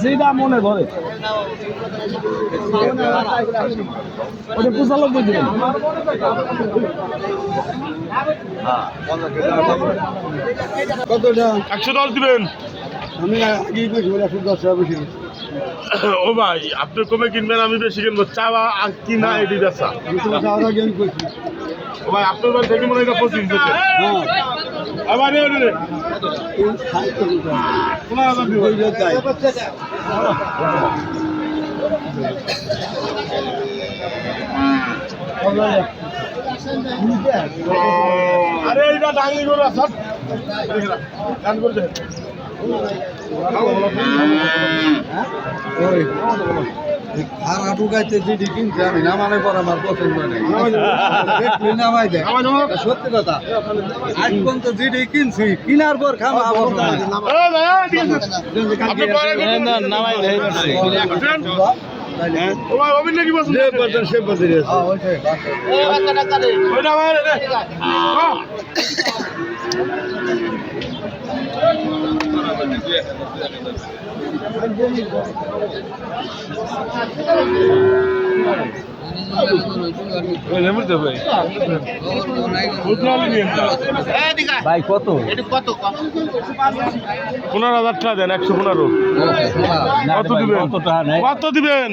যেটা মনে ধরে ওটা 95 দিবেন। 110 দিবেন। আমি আগেই কইছি 110 টাকা বেশি। ও ভাই আপনি কমে কিনবেন, আমি বেশি কিনবো। চাওয়া আর কিনা এটি বেচা। ও ভাই আপনার বাড়ি থেকে মনে হয় 25 দিচ্ছে। আবার রে রে 15,000 দিব। আরে এটা ডাঙ্গি করে সব গান করে দে। খারাপ ঢুকাইতে যেটি কিনছে আমি নামানোর পর আমার পছন্দ নেই। নামাই দেয় সত্যি কথা। আজ পর্যন্ত যেটি কিনছি কিনার পর খাওয়া নামাই দেয়। অভিনয় কি পছন্দ? ভাই কত? 15,000 টাকা দেন। 115। কত দিবেন? কত দিবেন?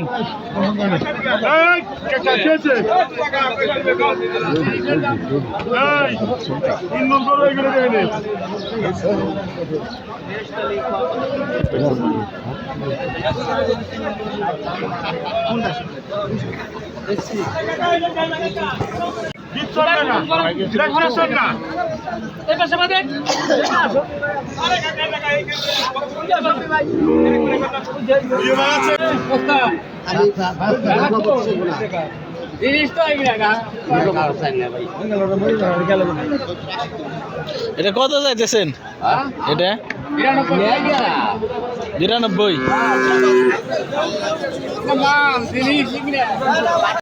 এটা কত চাইতেছেন? এটা 92।